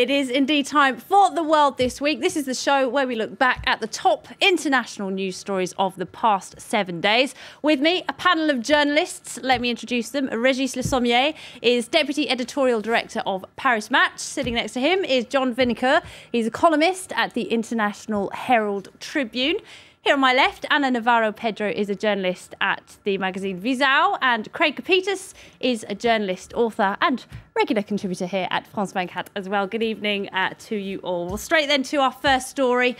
It is indeed time for The World This Week. This is the show where we look back at the top international news stories of the past 7 days. With me, a panel of journalists. Let me introduce them. Régis Le Sommier is Deputy Editorial Director of Paris Match. Sitting next to him is John Vineker. He's a columnist at the International Herald Tribune. Here on my left, Ana Navarro Pedro is a journalist at the magazine Visão, and Craig Capitas is a journalist, author and regular contributor here at France 24 as well. Good evening to you all. Well, straight then to our first story.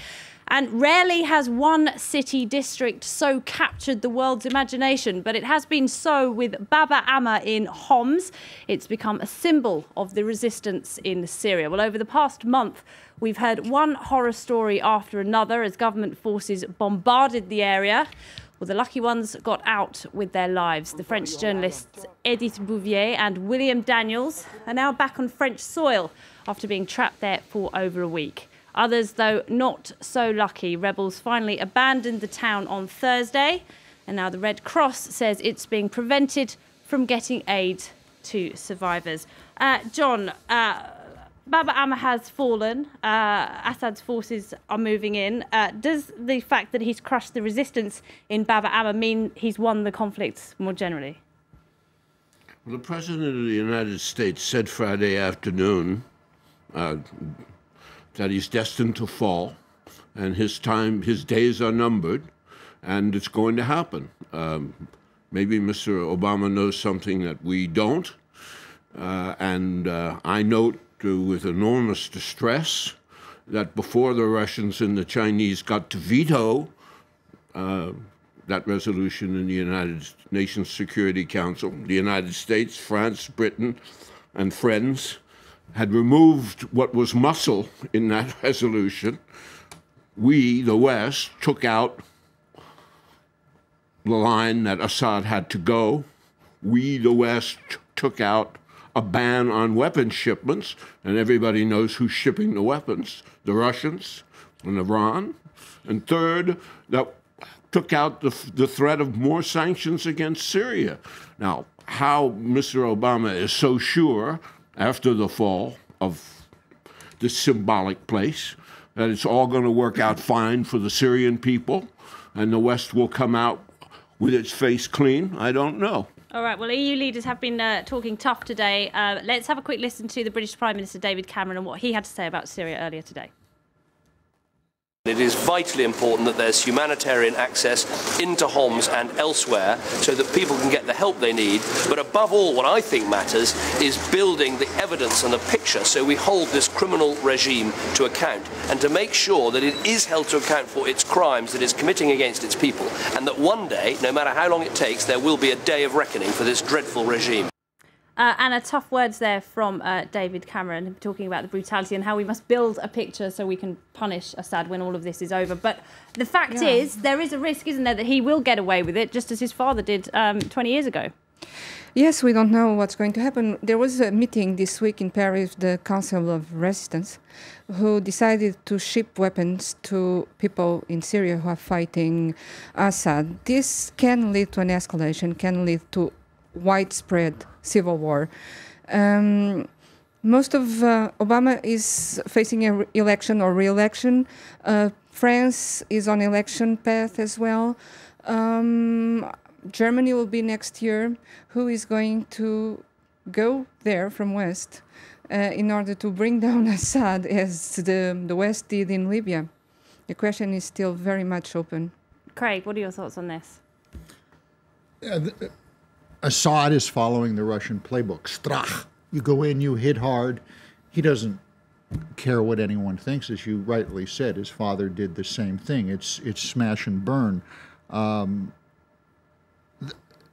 And rarely has one city district so captured the world's imagination, but it has been so with Baba Amma in Homs. It's become a symbol of the resistance in Syria. Well, over the past month, we've heard one horror story after another as government forces bombarded the area. Well, the lucky ones got out with their lives. The French journalists Edith Bouvier and William Daniels are now back on French soil after being trapped there for over a week. Others, though, not so lucky. Rebels finally abandoned the town on Thursday, and now the Red Cross says it's being prevented from getting aid to survivors. John, Baba Amma has fallen. Assad's forces are moving in. Does the fact that he's crushed the resistance in Baba Amma mean he's won the conflict more generally? Well, the President of the United States said Friday afternoon that he's destined to fall, and his days are numbered, and it's going to happen. Maybe Mr. Obama knows something that we don't, and I note with enormous distress that before the Russians and the Chinese got to veto that resolution in the United Nations Security Council, the United States, France, Britain, and friends had removed what was muscle in that resolution. We, the West, took out the line that Assad had to go. We, the West, took out a ban on weapons shipments, and everybody knows who's shipping the weapons, the Russians and Iran. And third, that took out the threat of more sanctions against Syria. Now, how Mr. Obama is so sure after the fall of this symbolic place that it's all going to work out fine for the Syrian people and the West will come out with its face clean, I don't know. All right, well, EU leaders have been talking tough today. Let's have a quick listen to the British Prime Minister David Cameron and what he had to say about Syria earlier today. It is vitally important that there's humanitarian access into Homs and elsewhere so that people can get the help they need. But above all, what I think matters is building the evidence and the picture so we hold this criminal regime to account and to make sure that it is held to account for its crimes that it's committing against its people, and that one day, no matter how long it takes, there will be a day of reckoning for this dreadful regime. Anna, tough words there from David Cameron, talking about the brutality and how we must build a picture so we can punish Assad when all of this is over. But the fact is, there is a risk, isn't there, that he will get away with it, just as his father did 20 years ago. Yes, we don't know what's going to happen. There was a meeting this week in Paris, the Council of Resistance, who decided to ship weapons to people in Syria who are fighting Assad. This can lead to an escalation, can lead to widespread civil war. Most of Obama is facing an election or re-election. France is on election path as well. Germany will be next year. Who is going to go there from West in order to bring down Assad as the West did in Libya? The question is still very much open. Craig, what are your thoughts on this? Assad is following the Russian playbook. Strach. You go in, you hit hard. He doesn't care what anyone thinks. As you rightly said, his father did the same thing. It's smash and burn.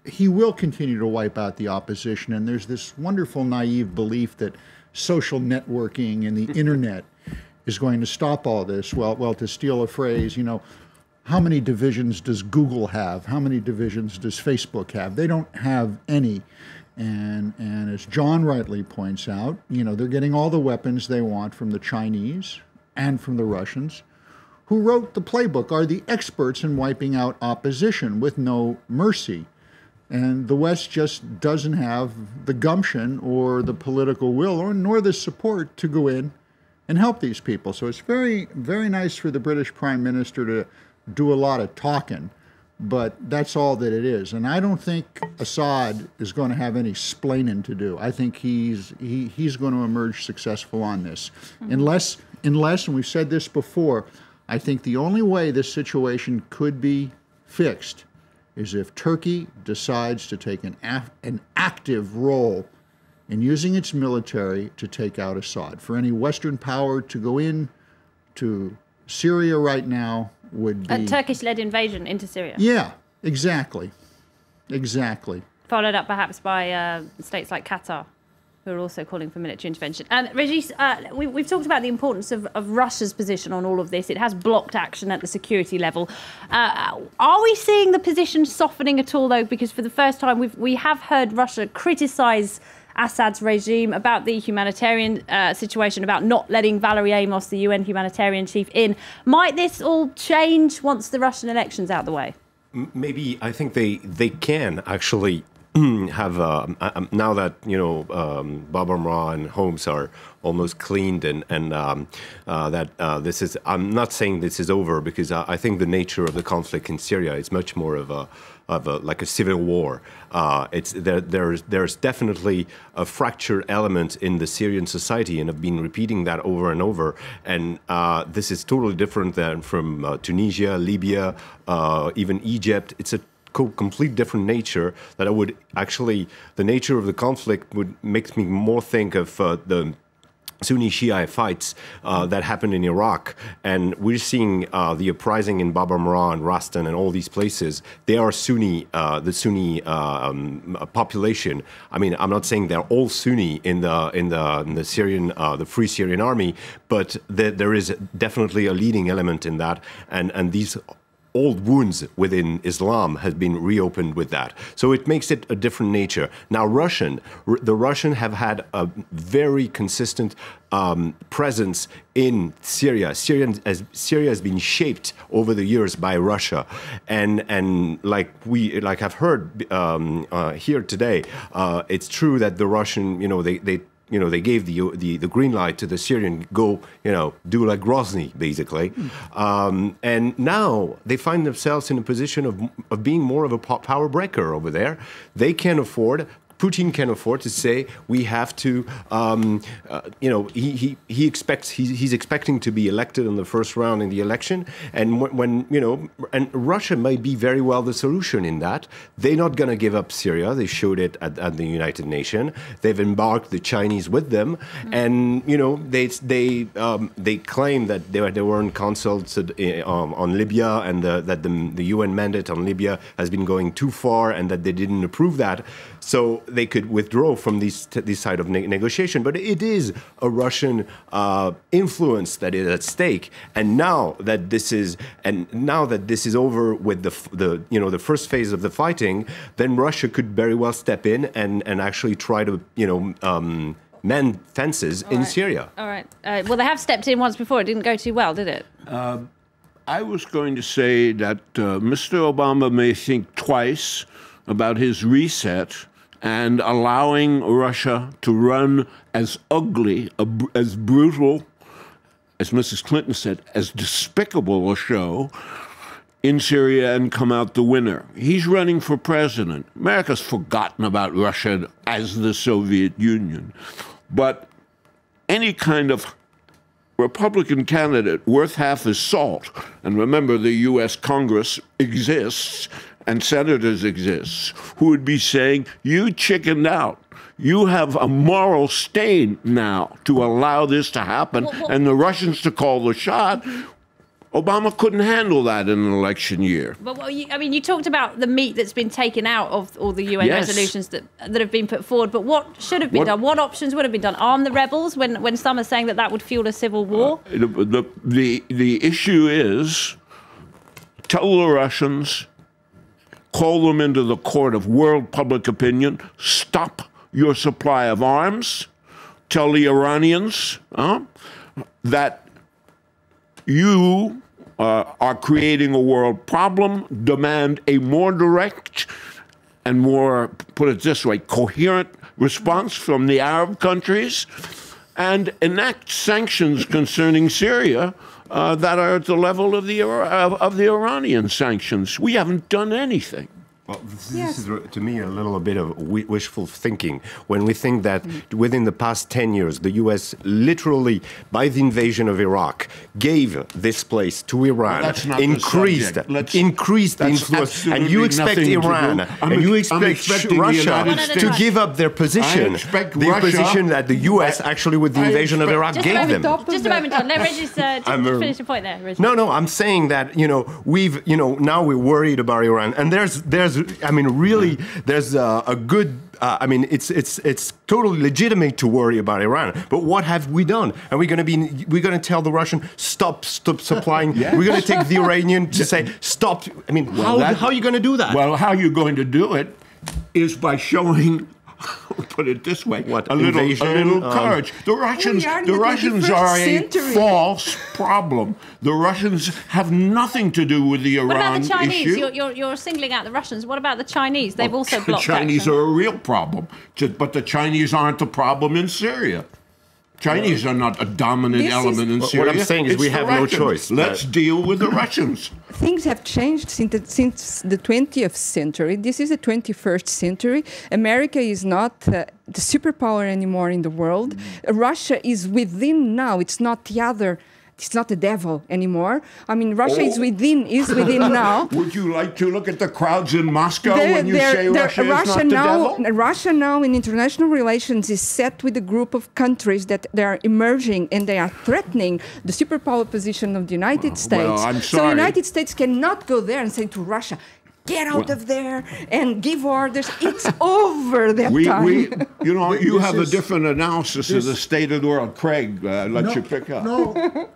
He will continue to wipe out the opposition, and there's this wonderful naive belief that social networking and the internet is going to stop all this. Well, to steal a phrase, you know, how many divisions does Google have? How many divisions does Facebook have? They don't have any. And as John rightly points out, you know, they're getting all the weapons they want from the Chinese and from the Russians, who wrote the playbook, are the experts in wiping out opposition with no mercy. And the West just doesn't have the gumption or the political will or nor the support to go in and help these people. So it's very, very nice for the British Prime Minister to do a lot of talking, but that's all that it is. And I don't think Assad is going to have any splaining to do. I think he's going to emerge successful on this. Unless, and we've said this before, I think the only way this situation could be fixed is if Turkey decides to take an active role in using its military to take out Assad. For any Western power to go in to Syria right now would be... A Turkish-led invasion into Syria. Yeah, exactly. Exactly. Followed up perhaps by states like Qatar, who are also calling for military intervention. And Regis, we've talked about the importance of Russia's position on all of this. It has blocked action at the security level. Are we seeing the position softening at all, though? Because for the first time, we have heard Russia criticise Assad's regime about the humanitarian situation, about not letting Valery Amos, the UN humanitarian chief, in. Might this all change once the Russian election's out the way? Maybe. I think they can actually have now that Bab al-Mandab and Homs are almost cleaned, and that this is. I'm not saying this is over, because I think the nature of the conflict in Syria is much more of a like a civil war. There's definitely a fractured element in the Syrian society, and I've been repeating that over and over. And this is totally different than from Tunisia, Libya, even Egypt. It's a complete different nature that I would actually, the nature of the conflict would make me more think of the Sunni Shia fights that happened in Iraq, and we're seeing the uprising in Bab al-Mandab and Rastan and all these places. They are Sunni, the Sunni population. I mean, I'm not saying they're all Sunni in the Syrian, the Free Syrian Army, but there is definitely a leading element in that, and these old wounds within Islam has been reopened with that. So it makes it a different nature. Now, the Russian have had a very consistent presence in Syria. Syria has been shaped over the years by Russia, and like I've heard here today, it's true that the Russian, they gave the green light to the Syrian go, do like Grozny, basically. And now they find themselves in a position of being more of a power breaker over there. They can afford, Putin can afford to say, we have to, he's expecting to be elected in the first round in the election. And and Russia might be very well the solution in that. They're not going to give up Syria. They showed it at the United Nations. They've embarked the Chinese with them. And, they claim that they weren't consulted on Libya, and that the UN mandate on Libya has been going too far, and that they didn't approve that. So they could withdraw from this side of negotiation. But it is a Russian influence that is at stake. And now that this is over with the first phase of the fighting, then Russia could very well step in and actually try to mend fences in Syria. All right. Well, they have stepped in once before. It didn't go too well, did it? I was going to say that Mr. Obama may think twice about his reset and allowing Russia to run as ugly, as brutal, as Mrs. Clinton said, as despicable a show in Syria and come out the winner. He's running for president. America's forgotten about Russia as the Soviet Union. But any kind of Republican candidate worth half his salt, and remember the U.S. Congress exists and senators exist, who would be saying, you chickened out. You have a moral stain now to allow this to happen, and the Russians to call the shot. Obama couldn't handle that in an election year. But you talked about the meat that's been taken out of all the UN resolutions that have been put forward. But what should have been done? What options would have been done? Arm the rebels when some are saying that would fuel a civil war? The issue is, tell the Russians, call them into the court of world public opinion, stop your supply of arms, tell the Iranians that you are creating a world problem, demand a more direct and more, put it this way, coherent response from the Arab countries, and enact sanctions concerning Syria that are at the level of the Iranian sanctions. We haven't done anything. Well, this is, to me, a little bit of wishful thinking when we think that within the past 10 years, the U.S. literally, by the invasion of Iraq, gave this place to Iran, increased the influence, and you expect Iran, and you expect Russia to give up their position, the position that the U.S. actually, with the invasion of Iraq, gave them. Just a moment, John. Let Reggie finish your point there, Reggie. No, I'm saying that, we've, now we're worried about Iran, and there's really, there's a good. It's totally legitimate to worry about Iran. But what have we done? And we're going to tell the Russian stop supplying. Yes. We're going to take the Iranian to say stop. How are you going to do that? Well, how you're going to do it is by showing. Put it this way: a little courage. The Russians are a false problem. The Russians have nothing to do with the Iran issue. What about the Chinese? You're singling out the Russians. What about the Chinese? They've also blocked the Chinese action. are a real problem, but the Chinese aren't the problem in Syria. Chinese are not a dominant element in Syria. What I'm saying is we have no choice. Let's deal with the Russians. Things have changed since the 20th century. This is the 21st century. America is not the superpower anymore in the world. Russia is within now. It's not the other. It's not the devil anymore. Russia is within now. Would you like to look at the crowds in Moscow when you say Russia is not the devil? Russia now in international relations is set with a group of countries that they are emerging and they are threatening the superpower position of the United States. Well, I'm sorry. So the United States cannot go there and say to Russia, get out of there and give orders. It's over that time. You have a different analysis of the state of the world. Craig, let you pick up. No,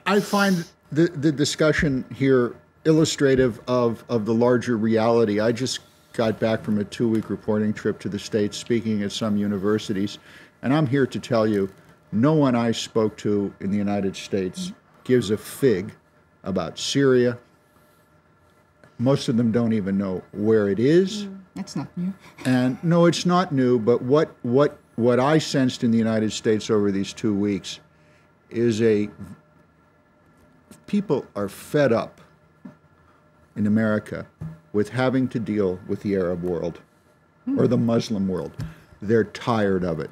I find the discussion here illustrative of the larger reality. I just got back from a 2-week reporting trip to the States, speaking at some universities, and I'm here to tell you, no one I spoke to in the United States gives a fig about Syria. Most of them don't even know where it is. That's not new. And no, it's not new, but what I sensed in the United States over these 2 weeks is people are fed up in America with having to deal with the Arab world or the Muslim world. They're tired of it.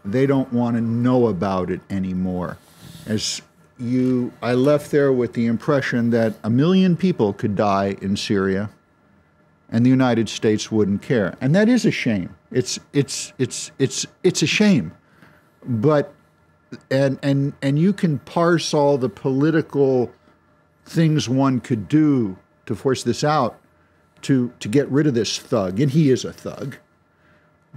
They don't want to know about it anymore. I left there with the impression that 1 million people could die in Syria and the United States wouldn't care. And that is a shame. It's a shame. But and you can parse all the political things one could do to force this out to get rid of this thug, and he is a thug.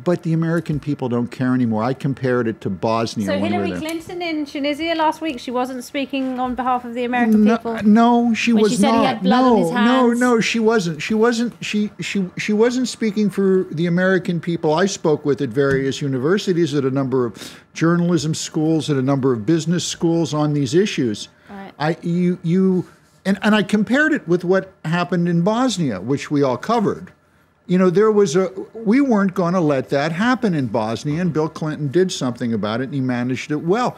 But the American people don't care anymore. I compared it to Bosnia. So Hillary Clinton in Tunisia last week, she wasn't speaking on behalf of the American people? No, she was she said not. He had blood on his hands? No, she wasn't. She wasn't speaking for the American people. I spoke with at various universities, at a number of journalism schools, at a number of business schools on these issues. Right. And I compared it with what happened in Bosnia, which we all covered. We weren't going to let that happen in Bosnia, and Bill Clinton did something about it, and he managed it well.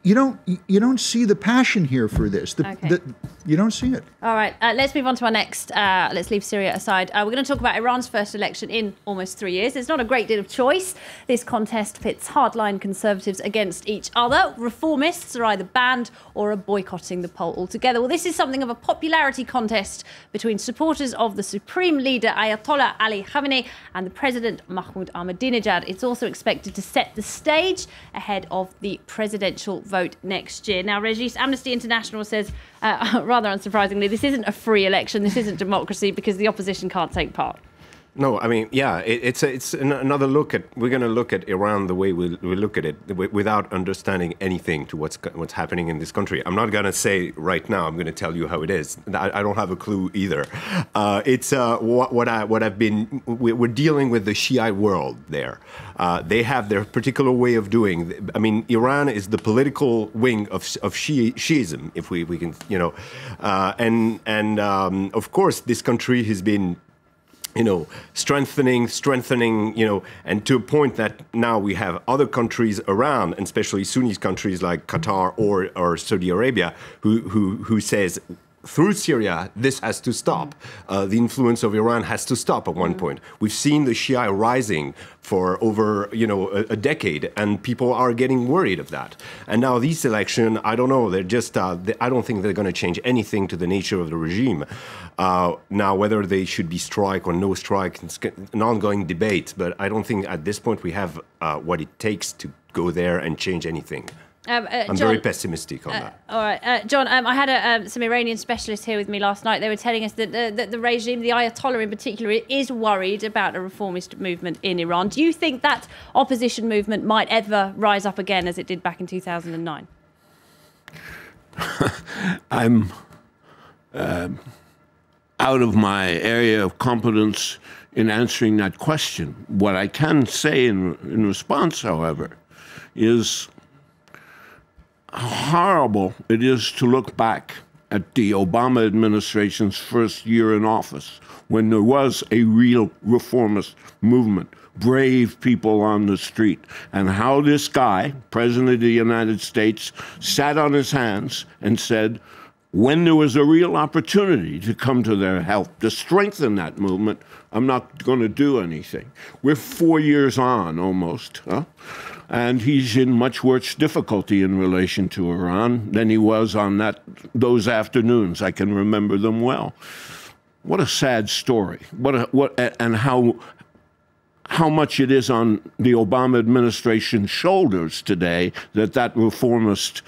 You don't see the passion here for this. You don't see it. All right, let's move on to our next. Let's leave Syria aside. We're going to talk about Iran's first election in almost 3 years. There's not a great deal of choice. This contest pits hardline conservatives against each other. Reformists are either banned or are boycotting the poll altogether. Well, this is something of a popularity contest between supporters of the supreme leader Ayatollah Ali Khamenei and the president Mahmoud Ahmadinejad. It's also expected to set the stage ahead of the presidential vote next year. Now, Regis, Amnesty International says, rather unsurprisingly, this isn't a free election, this isn't democracy, because the opposition can't take part. No, it's another look at. We're going to look at Iran the way we look at it, without understanding anything to what's happening in this country. I'm not going to say right now. I'm going to tell you how it is. I don't have a clue either. We're dealing with the Shiite world there. They have their particular way of doing. Iran is the political wing of Shiism, if we can, of course, this country has been strengthening, and to a point that now we have other countries around, and especially Sunni countries like Qatar or Saudi Arabia, who says, through Syria, this has to stop. The influence of Iran has to stop at one point. We've seen the Shia rising for over, a decade, and people are getting worried of that. And now this election, I don't know, they're just, I don't think they're going to change anything to the nature of the regime. Now, whether they should be strike or no strike, it's an ongoing debate, but I don't think at this point we have what it takes to go there and change anything. I'm John, very pessimistic on that. All right, John, I had some Iranian specialists here with me last night. They were telling us that the regime, the Ayatollah in particular, is worried about a reformist movement in Iran. Do you think that opposition movement might ever rise up again as it did back in 2009? I'm out of my area of competence in answering that question. What I can say in response, however, is how horrible it is to look back at the Obama administration's first year in office, when there was a real reformist movement, brave people on the street, and how this guy, President of the United States, sat on his hands and said, when there was a real opportunity to come to their help, to strengthen that movement, I'm not going to do anything. We're 4 years on almost, and he's in much worse difficulty in relation to Iran than he was on those afternoons. I can remember them well. What a sad story. And how much it is on the Obama administration's shoulders today that reformist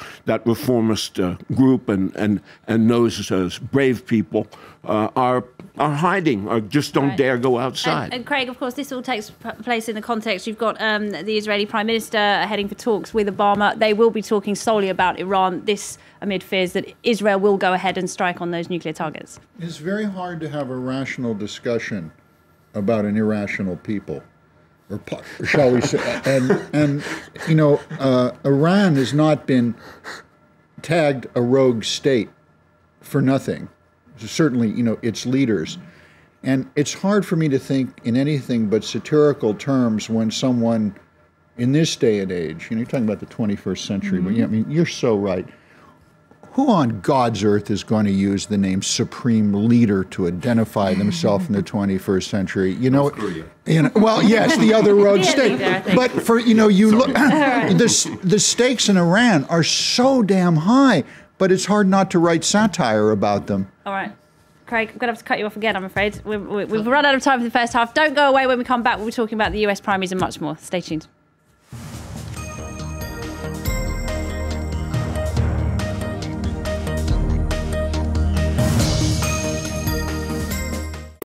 group and those brave people are hiding, or just don't dare go outside. And Craig, of course, this all takes place in the context. You've got the Israeli Prime Minister heading for talks with Obama. They will be talking solely about Iran, this amid fears that Israel will go ahead and strike on those nuclear targets. It's very hard to have a rational discussion about an irrational people, or shall we say? And Iran has not been tagged a rogue state for nothing. Certainly, its leaders. And it's hard for me to think in anything but satirical terms when someone in this day and age, you're talking about the 21st century, but you're so right. Who on God's earth is going to use the name Supreme Leader to identify themselves in the 21st century? Well, yes, the other rogue state. But for you look, the stakes in Iran are so damn high, but it's hard not to write satire about them. All right. Craig, I'm going to have to cut you off again, I'm afraid. We've run out of time for the first half. Don't go away. When we come back, we'll be talking about the US primaries and much more. Stay tuned.